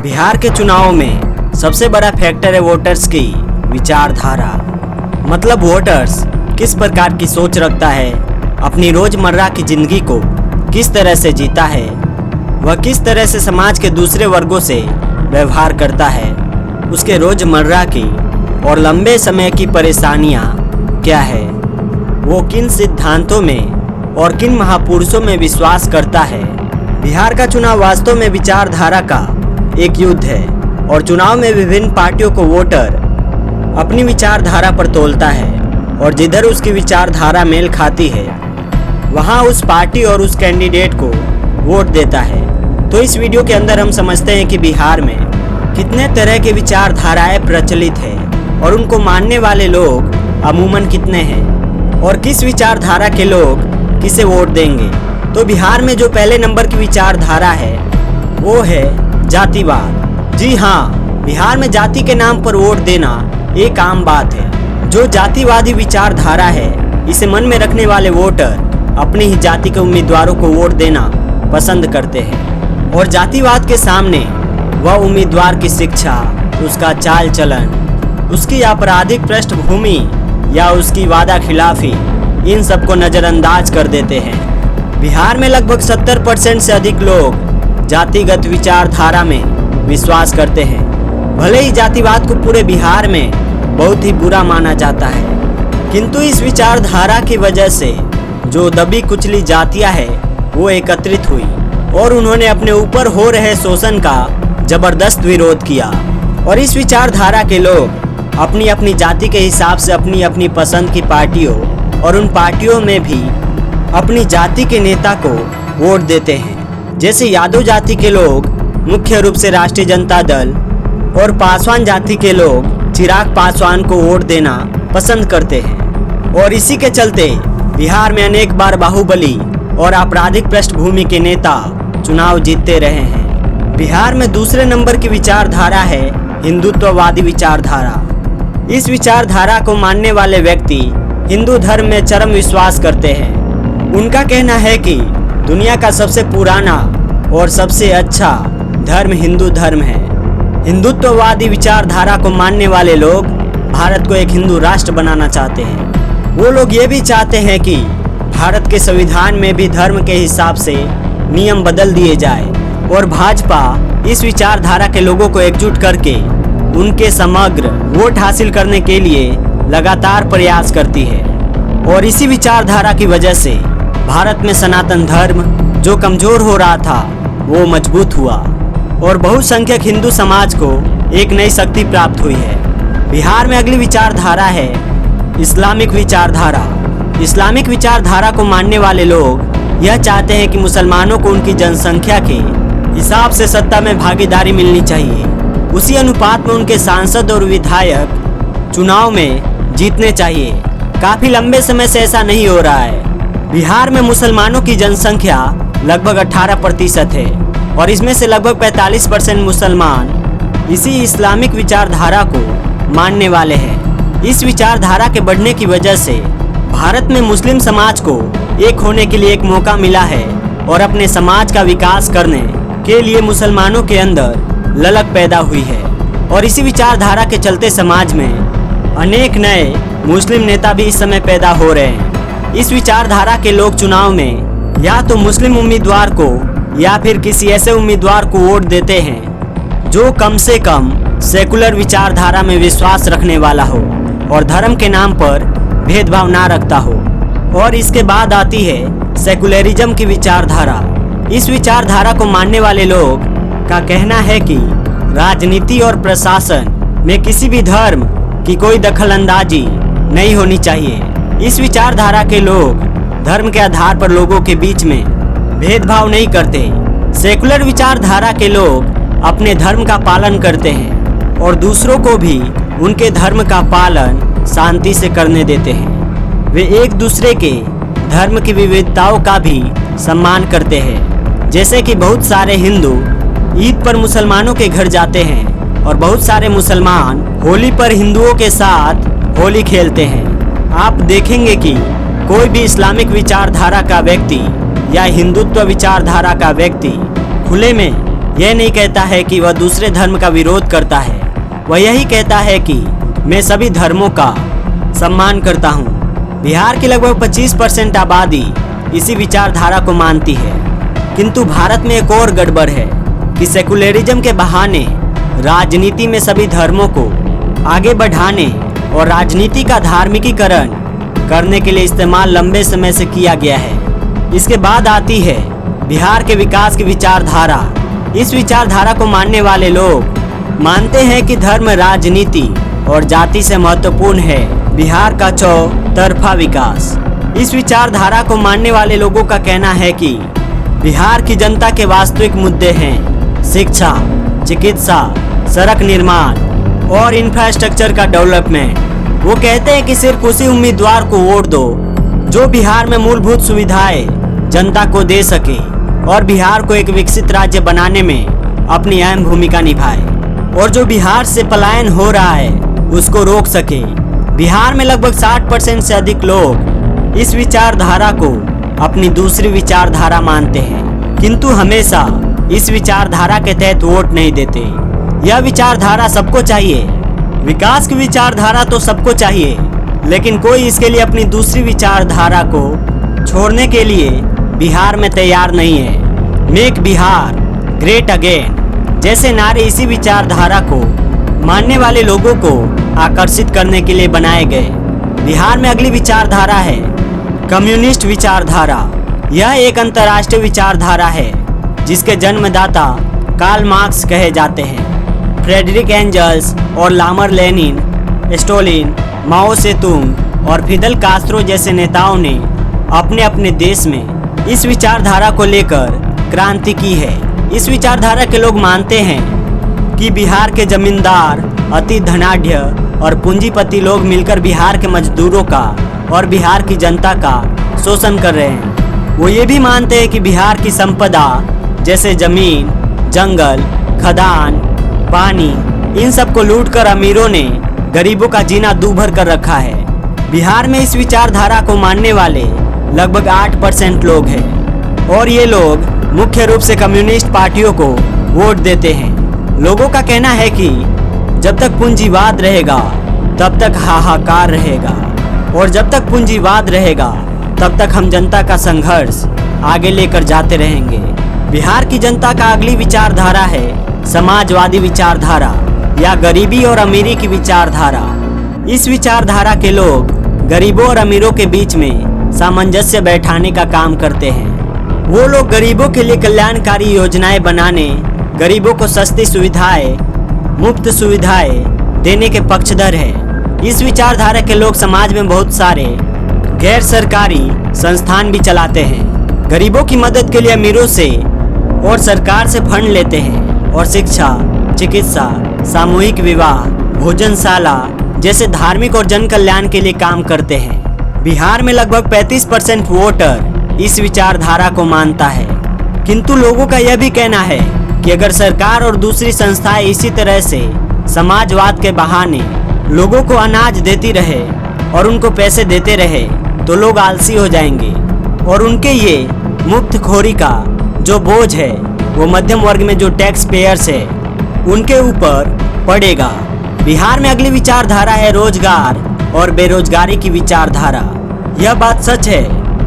बिहार के चुनाव में सबसे बड़ा फैक्टर है वोटर्स की विचारधारा। मतलब वोटर्स किस प्रकार की सोच रखता है, अपनी रोजमर्रा की जिंदगी को किस तरह से जीता है, वह किस तरह से समाज के दूसरे वर्गों से व्यवहार करता है, उसके रोजमर्रा की और लंबे समय की परेशानियां क्या है, वो किन सिद्धांतों में और किन महापुरुषों में विश्वास करता है। बिहार का चुनाव वास्तव में विचारधारा का एक युद्ध है और चुनाव में विभिन्न पार्टियों को वोटर अपनी विचारधारा पर तोलता है और जिधर उसकी विचारधारा मेल खाती है वहां उस पार्टी और उस कैंडिडेट को वोट देता है। तो इस वीडियो के अंदर हम समझते हैं कि बिहार में कितने तरह की विचारधाराएं प्रचलित है और उनको मानने वाले लोग अमूमन कितने हैं और किस विचारधारा के लोग किसे वोट देंगे। तो बिहार में जो पहले नंबर की विचारधारा है वो है जातिवाद। जी हाँ, बिहार में जाति के नाम पर वोट देना एक आम बात है। जो जातिवादी विचारधारा है इसे मन में रखने वाले वोटर अपनी ही जाति के उम्मीदवारों को वोट देना पसंद करते हैं और जातिवाद के सामने वह उम्मीदवार की शिक्षा, उसका चाल चलन, उसकी आपराधिक पृष्ठभूमि या उसकी वादा खिलाफी, इन सबको नज़रअंदाज कर देते हैं। बिहार में लगभग 70% से अधिक लोग जातिगत विचारधारा में विश्वास करते हैं। भले ही जातिवाद को पूरे बिहार में बहुत ही बुरा माना जाता है, किंतु इस विचारधारा की वजह से जो दबी कुचली जातियां हैं वो एकत्रित हुई और उन्होंने अपने ऊपर हो रहे शोषण का जबरदस्त विरोध किया। और इस विचारधारा के लोग अपनी अपनी जाति के हिसाब से अपनी अपनी पसंद की पार्टियों और उन पार्टियों में भी अपनी जाति के नेता को वोट देते हैं। जैसे यादव जाति के लोग मुख्य रूप से राष्ट्रीय जनता दल और पासवान जाति के लोग चिराग पासवान को वोट देना पसंद करते हैं और इसी के चलते बिहार में अनेक बार बाहुबली और आपराधिक पृष्ठभूमि के नेता चुनाव जीतते रहे हैं। बिहार में दूसरे नंबर की विचारधारा है हिंदुत्ववादी विचारधारा। इस विचारधारा को मानने वाले व्यक्ति हिंदू धर्म में चरम विश्वास करते हैं। उनका कहना है कि दुनिया का सबसे पुराना और सबसे अच्छा धर्म हिंदू धर्म है। हिंदुत्ववादी विचारधारा को मानने वाले लोग भारत को एक हिंदू राष्ट्र बनाना चाहते हैं। वो लोग ये भी चाहते हैं कि भारत के संविधान में भी धर्म के हिसाब से नियम बदल दिए जाए और भाजपा इस विचारधारा के लोगों को एकजुट करके उनके समग्र वोट हासिल करने के लिए लगातार प्रयास करती है। और इसी विचारधारा की वजह से भारत में सनातन धर्म जो कमजोर हो रहा था वो मजबूत हुआ और बहुसंख्यक हिंदू समाज को एक नई शक्ति प्राप्त हुई है। बिहार में अगली विचारधारा है इस्लामिक विचारधारा। इस्लामिक विचारधारा को मानने वाले लोग यह चाहते हैं कि मुसलमानों को उनकी जनसंख्या के हिसाब से सत्ता में भागीदारी मिलनी चाहिए, उसी अनुपात में उनके सांसद और विधायक चुनाव में जीतने चाहिए। काफी लंबे समय से ऐसा नहीं हो रहा है। बिहार में मुसलमानों की जनसंख्या लगभग 18% है और इसमें से लगभग 45% मुसलमान इसी इस्लामिक विचारधारा को मानने वाले हैं। इस विचारधारा के बढ़ने की वजह से भारत में मुस्लिम समाज को एक होने के लिए एक मौका मिला है और अपने समाज का विकास करने के लिए मुसलमानों के अंदर ललक पैदा हुई है। और इसी विचारधारा के चलते समाज में अनेक नए मुस्लिम नेता भी इस समय पैदा हो रहे हैं। इस विचारधारा के लोग चुनाव में या तो मुस्लिम उम्मीदवार को या फिर किसी ऐसे उम्मीदवार को वोट देते हैं जो कम से कम सेकुलर विचारधारा में विश्वास रखने वाला हो और धर्म के नाम पर भेदभाव ना रखता हो। और इसके बाद आती है सेकुलरिज्म की विचारधारा। इस विचारधारा को मानने वाले लोग का कहना है कि राजनीति और प्रशासन में किसी भी धर्म की कोई दखलंदाजी नहीं होनी चाहिए। इस विचारधारा के लोग धर्म के आधार पर लोगों के बीच में भेदभाव नहीं करते। सेकुलर विचारधारा के लोग अपने धर्म का पालन करते हैं और दूसरों को भी उनके धर्म का पालन शांति से करने देते हैं। वे एक दूसरे के धर्म की विविधताओं का भी सम्मान करते हैं। जैसे कि बहुत सारे हिंदू ईद पर मुसलमानों के घर जाते हैं और बहुत सारे मुसलमान होली पर हिंदुओं के साथ होली खेलते हैं। आप देखेंगे कि कोई भी इस्लामिक विचारधारा का व्यक्ति या हिंदुत्व विचारधारा का व्यक्ति खुले में यह नहीं कहता है कि वह दूसरे धर्म का विरोध करता है, वह यही कहता है कि मैं सभी धर्मों का सम्मान करता हूँ। बिहार की लगभग 25% आबादी इसी विचारधारा को मानती है। किंतु भारत में एक और गड़बड़ है कि सेकुलरिज्म के बहाने राजनीति में सभी धर्मों को आगे बढ़ाने और राजनीति का धार्मिकीकरण करने के लिए इस्तेमाल लंबे समय से किया गया है। इसके बाद आती है बिहार के विकास की विचारधारा। इस विचारधारा को मानने वाले लोग मानते हैं कि धर्म, राजनीति और जाति से महत्वपूर्ण है बिहार का चौतरफा विकास। इस विचारधारा को मानने वाले लोगों का कहना है कि बिहार की जनता के वास्तविक मुद्दे हैं शिक्षा, चिकित्सा, सड़क निर्माण और इंफ्रास्ट्रक्चर का डेवलपमेंट। वो कहते हैं कि सिर्फ उसी उम्मीदवार को वोट दो जो बिहार में मूलभूत सुविधाएं जनता को दे सके और बिहार को एक विकसित राज्य बनाने में अपनी अहम भूमिका निभाए, और जो बिहार से पलायन हो रहा है उसको रोक सके। बिहार में लगभग 60% से अधिक लोग इस विचारधारा को अपनी दूसरी विचारधारा मानते हैं, किंतु हमेशा इस विचारधारा के तहत वोट नहीं देते। यह विचारधारा सबको चाहिए, विकास की विचारधारा तो सबको चाहिए, लेकिन कोई इसके लिए अपनी दूसरी विचारधारा को छोड़ने के लिए बिहार में तैयार नहीं है। मेक बिहार ग्रेट अगेन जैसे नारे इसी विचारधारा को मानने वाले लोगों को आकर्षित करने के लिए बनाए गए। बिहार में अगली विचारधारा है कम्युनिस्ट विचारधारा। यह एक अंतर्राष्ट्रीय विचारधारा है जिसके जन्मदाता कार्ल मार्क्स कहे जाते हैं। फ्रेडरिक एंजल्स और लामर लेनिन, स्टोलिन, माओ सेतुंग और फिदल कास्त्रो जैसे नेताओं ने अपने अपने देश में इस विचारधारा को लेकर क्रांति की है। इस विचारधारा के लोग मानते हैं कि बिहार के जमींदार, अति धनाढ्य और पूंजीपति लोग मिलकर बिहार के मजदूरों का और बिहार की जनता का शोषण कर रहे हैं। वो ये भी मानते हैं कि बिहार की संपदा जैसे जमीन, जंगल, खदान, पानी, इन सब को लूटकर अमीरों ने गरीबों का जीना दूभर कर रखा है। बिहार में इस विचारधारा को मानने वाले लगभग 8% लोग हैं और ये लोग मुख्य रूप से कम्युनिस्ट पार्टियों को वोट देते हैं। लोगों का कहना है कि जब तक पूंजीवाद रहेगा तब तक हाहाकार रहेगा, और जब तक पूंजीवाद रहेगा तब तक हम जनता का संघर्ष आगे लेकर जाते रहेंगे। बिहार की जनता का अगली विचारधारा है समाजवादी विचारधारा या गरीबी और अमीरी की विचारधारा। इस विचारधारा के लोग गरीबों और अमीरों के बीच में सामंजस्य बैठाने का काम करते हैं। वो लोग गरीबों के लिए कल्याणकारी योजनाएं बनाने, गरीबों को सस्ती सुविधाएं, मुफ्त सुविधाएं देने के पक्षधर हैं। इस विचारधारा के लोग समाज में बहुत सारे गैर सरकारी संस्थान भी चलाते हैं। गरीबों की मदद के लिए अमीरों से और सरकार से फंड लेते हैं और शिक्षा, चिकित्सा, सामूहिक विवाह, भोजनशाला जैसे धार्मिक और जन कल्याण के लिए काम करते हैं। बिहार में लगभग 35% वोटर इस विचारधारा को मानता है, किंतु लोगों का यह भी कहना है कि अगर सरकार और दूसरी संस्थाएं इसी तरह से समाजवाद के बहाने लोगों को अनाज देती रहे और उनको पैसे देते रहे तो लोग आलसी हो जाएंगे और उनके ये मुफ्तखोरी का जो बोझ है वो मध्यम वर्ग में जो टैक्स पेयर्स है उनके ऊपर पड़ेगा। बिहार में अगली विचारधारा है रोजगार और बेरोजगारी की विचारधारा। यह बात सच है,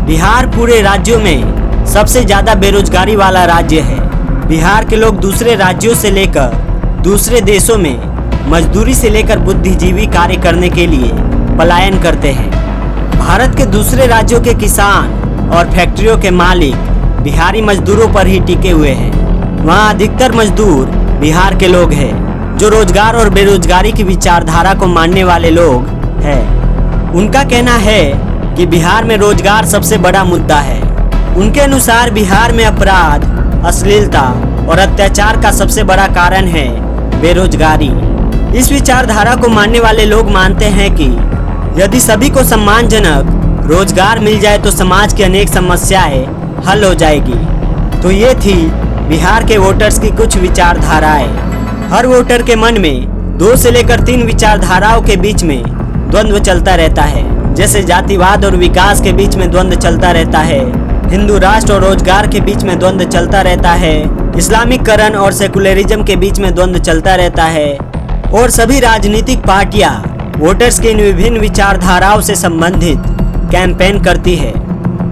बिहार पूरे राज्यों में सबसे ज़्यादा बेरोजगारी वाला राज्य है। बिहार के लोग दूसरे राज्यों से लेकर दूसरे देशों में मजदूरी से लेकर बुद्धिजीवी कार्य करने के लिए पलायन करते हैं। भारत के दूसरे राज्यों के किसान और फैक्ट्रियों के मालिक बिहारी मजदूरों पर ही टिके हुए हैं। वहाँ अधिकतर मजदूर बिहार के लोग हैं जो रोजगार और बेरोजगारी की विचारधारा को मानने वाले लोग हैं। उनका कहना है कि बिहार में रोजगार सबसे बड़ा मुद्दा है। उनके अनुसार बिहार में अपराध, अश्लीलता और अत्याचार का सबसे बड़ा कारण है बेरोजगारी। इस विचारधारा को मानने वाले लोग मानते हैं कि यदि सभी को सम्मानजनक रोजगार मिल जाए तो समाज की अनेक समस्याएं हल हो जाएगी। तो ये थी बिहार के वोटर्स की कुछ विचारधाराएं। हर वोटर के मन में 2 से लेकर 3 विचारधाराओं के बीच में द्वंद्व चलता रहता है। जैसे जातिवाद और विकास के बीच में द्वंद्व चलता रहता है, हिंदू राष्ट्र और रोजगार के बीच में द्वंद्व चलता रहता है, इस्लामिकरण और सेकुलरिज्म के बीच में द्वंद्व चलता रहता है और सभी राजनीतिक पार्टियां वोटर्स के इन विभिन्न विचारधाराओं से संबंधित कैंपेन करती है,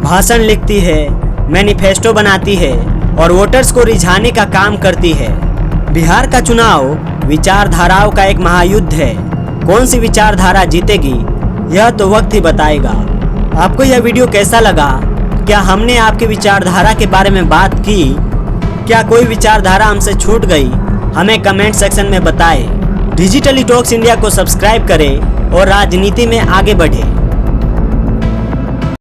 भाषण लिखती है, मैनिफेस्टो बनाती है और वोटर्स को रिझाने का काम करती है। बिहार का चुनाव विचारधाराओं का एक महायुद्ध है। कौन सी विचारधारा जीतेगी यह तो वक्त ही बताएगा। आपको यह वीडियो कैसा लगा? क्या हमने आपकी विचारधारा के बारे में बात की? क्या कोई विचारधारा हमसे छूट गई? हमें कमेंट सेक्शन में बताएं। डिजिटली टॉक्स इंडिया को सब्सक्राइब करें और राजनीति में आगे बढ़ें।